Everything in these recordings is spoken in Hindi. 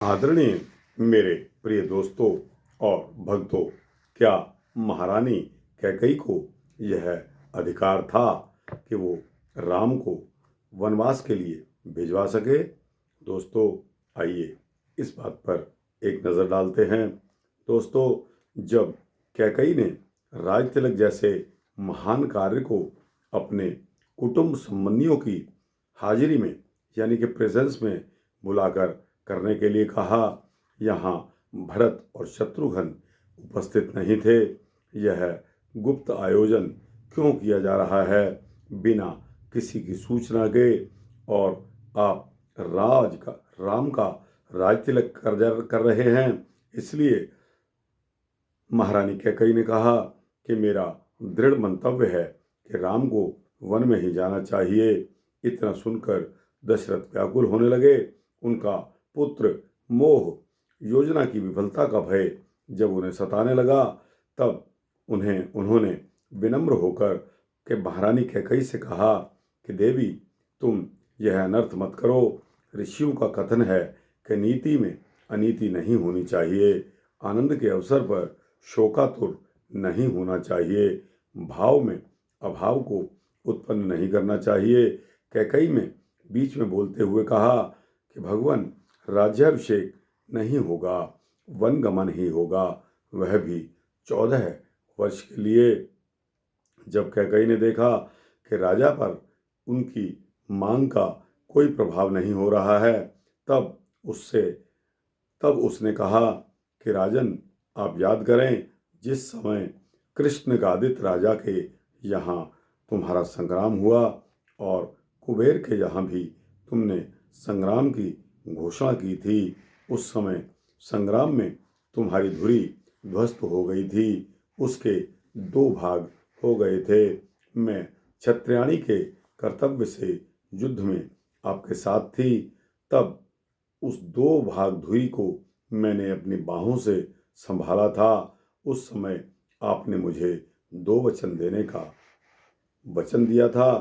आदरणीय मेरे प्रिय दोस्तों और भक्तों, क्या महारानी कैकई को यह अधिकार था कि वो राम को वनवास के लिए भिजवा सके? दोस्तों, आइए इस बात पर एक नज़र डालते हैं। दोस्तों, जब कैकई ने राज तिलक जैसे महान कार्य को अपने कुटुंब संबंधियों की हाजिरी में यानी कि प्रेजेंस में बुलाकर करने के लिए कहा, यहाँ भरत और शत्रुघ्न उपस्थित नहीं थे। यह गुप्त आयोजन क्यों किया जा रहा है बिना किसी की सूचना के? और आप राम का राज तिलक कर रहे हैं। इसलिए महारानी कैकई ने कहा कि मेरा दृढ़ मंतव्य है कि राम को वन में ही जाना चाहिए। इतना सुनकर दशरथ व्याकुल होने लगे। उनका पुत्र मोह योजना की विफलता का भय जब उन्हें सताने लगा, तब उन्होंने विनम्र होकर के महारानी कैकई से कहा कि देवी, तुम यह अनर्थ मत करो। ऋषियों का कथन है कि नीति में अनीति नहीं होनी चाहिए। आनंद के अवसर पर शोकातुर नहीं होना चाहिए। भाव में अभाव को उत्पन्न नहीं करना चाहिए। कैकई में बीच में बोलते हुए कहा कि भगवान, राज्याभिषेक नहीं होगा, वनगमन ही होगा, वह भी 14 वर्ष के लिए। जब कैकई ने देखा कि राजा पर उनकी मांग का कोई प्रभाव नहीं हो रहा है, तब उसने कहा कि राजन, आप याद करें जिस समय कृष्णगादित राजा के यहाँ तुम्हारा संग्राम हुआ और कुबेर के यहाँ भी तुमने संग्राम की घोषणा की थी। उस समय संग्राम में तुम्हारी धुरी ध्वस्त हो गई थी, उसके 2 भाग हो गए थे। मैं क्षत्रियाणी के कर्तव्य से युद्ध में आपके साथ थी। तब उस 2 भाग धुरी को मैंने अपनी बाहों से संभाला था। उस समय आपने मुझे 2 वचन देने का वचन दिया था।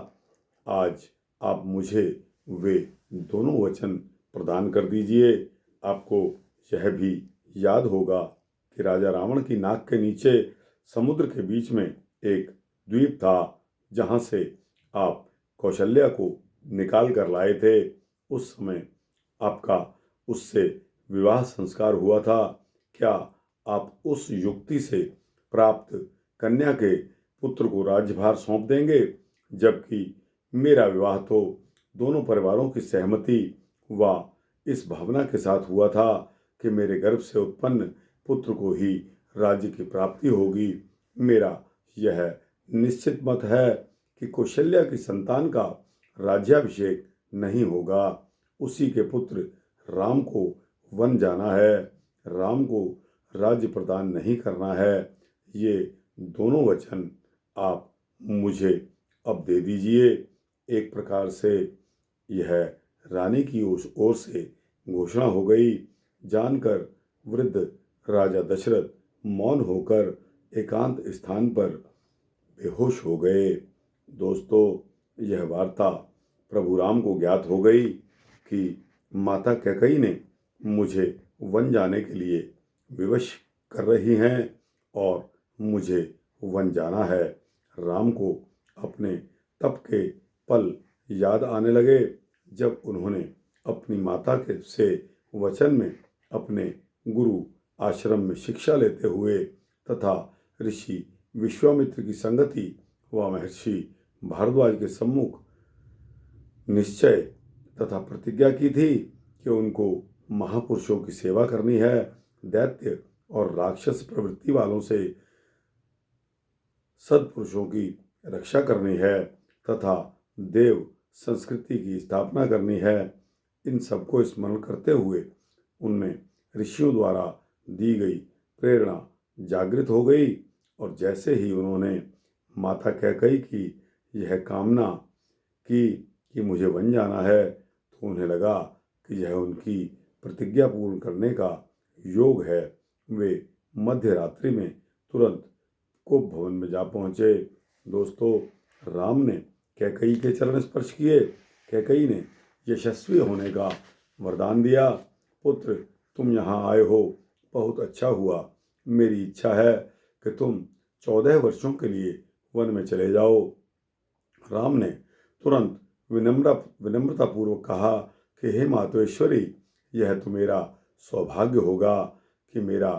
आज आप मुझे वे दोनों वचन प्रदान कर दीजिए। आपको यह भी याद होगा कि राजा रावण की नाक के नीचे समुद्र के बीच में एक द्वीप था, जहाँ से आप कौशल्या को निकाल कर लाए थे। उस समय आपका उससे विवाह संस्कार हुआ था। क्या आप उस युक्ति से प्राप्त कन्या के पुत्र को राज्यभार सौंप देंगे, जबकि मेरा विवाह तो दोनों परिवारों की सहमति व इस भावना के साथ हुआ था कि मेरे गर्भ से उत्पन्न पुत्र को ही राज्य की प्राप्ति होगी। मेरा यह निश्चित मत है कि कौशल्या की संतान का राज्याभिषेक नहीं होगा। उसी के पुत्र राम को वन जाना है, राम को राज्य प्रदान नहीं करना है। ये दोनों वचन आप मुझे अब दे दीजिए। एक प्रकार से यह रानी की ओर से घोषणा हो गई। जानकर वृद्ध राजा दशरथ मौन होकर एकांत स्थान पर बेहोश हो गए। दोस्तों, यह वार्ता प्रभु राम को ज्ञात हो गई कि माता कैकई ने मुझे वन जाने के लिए विवश कर रही हैं और मुझे वन जाना है। राम को अपने तप के पल याद आने लगे, जब उन्होंने अपनी माता के से वचन में अपने गुरु आश्रम में शिक्षा लेते हुए तथा ऋषि विश्वामित्र की संगति व महर्षि भारद्वाज के सम्मुख निश्चय तथा प्रतिज्ञा की थी कि उनको महापुरुषों की सेवा करनी है, दैत्य और राक्षस प्रवृत्ति वालों से सत्पुरुषों की रक्षा करनी है तथा देव संस्कृति की स्थापना करनी है। इन सबको स्मरण करते हुए उनमें ऋषियों द्वारा दी गई प्रेरणा जागृत हो गई और जैसे ही उन्होंने माता कैकई की यह कामना की कि मुझे वन जाना है, तो उन्हें लगा कि यह उनकी प्रतिज्ञा पूर्ण करने का योग है। वे मध्य रात्रि में तुरंत कुप भवन में जा पहुँचे। दोस्तों, राम ने कैकई के चरण स्पर्श किए। कैकई ने यशस्वी होने का वरदान दिया। पुत्र, तुम यहाँ आए हो, बहुत अच्छा हुआ। मेरी इच्छा है कि तुम 14 वर्षों के लिए वन में चले जाओ। राम ने तुरंत विनम्रतापूर्वक कहा कि हे मातेश्वरी, यह तो मेरा सौभाग्य होगा कि मेरा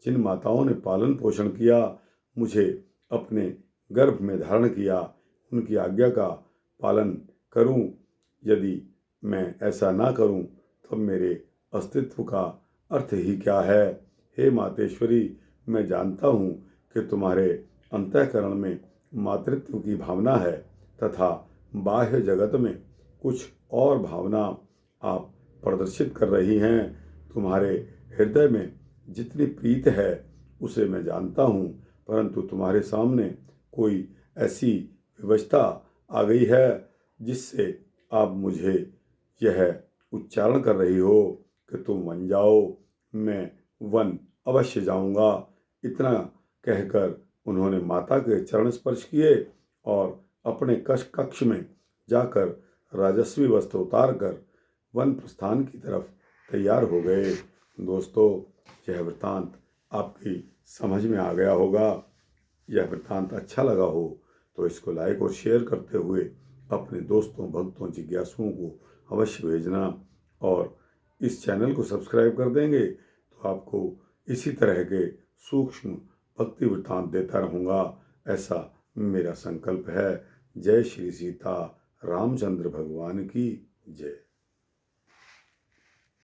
जिन माताओं ने पालन पोषण किया, मुझे अपने गर्भ में धारण किया, उनकी आज्ञा का पालन करूं। यदि मैं ऐसा ना करूं तब मेरे अस्तित्व का अर्थ ही क्या है। हे मातेश्वरी, मैं जानता हूं कि तुम्हारे अंतःकरण में मातृत्व की भावना है तथा बाह्य जगत में कुछ और भावना आप प्रदर्शित कर रही हैं। तुम्हारे हृदय में जितनी प्रीत है उसे मैं जानता हूँ, परंतु तुम्हारे सामने कोई ऐसी विवशता आ गई है जिससे आप मुझे यह उच्चारण कर रही हो कि तुम वन जाओ। मैं वन अवश्य जाऊंगा। इतना कहकर उन्होंने माता के चरण स्पर्श किए और अपने कक्ष में जाकर राजस्वी वस्त्र उतार कर वन प्रस्थान की तरफ तैयार हो गए। दोस्तों, यह वृत्तांत आपकी समझ में आ गया होगा। यह वृत्तांत अच्छा लगा हो तो इसको लाइक और शेयर करते हुए अपने दोस्तों, भक्तों, जिज्ञासुओं को अवश्य भेजना और इस चैनल को सब्सक्राइब कर देंगे तो आपको इसी तरह के सूक्ष्म भक्ति वृत्तांत देता रहूँगा, ऐसा मेरा संकल्प है। जय श्री सीता रामचंद्र भगवान की जय।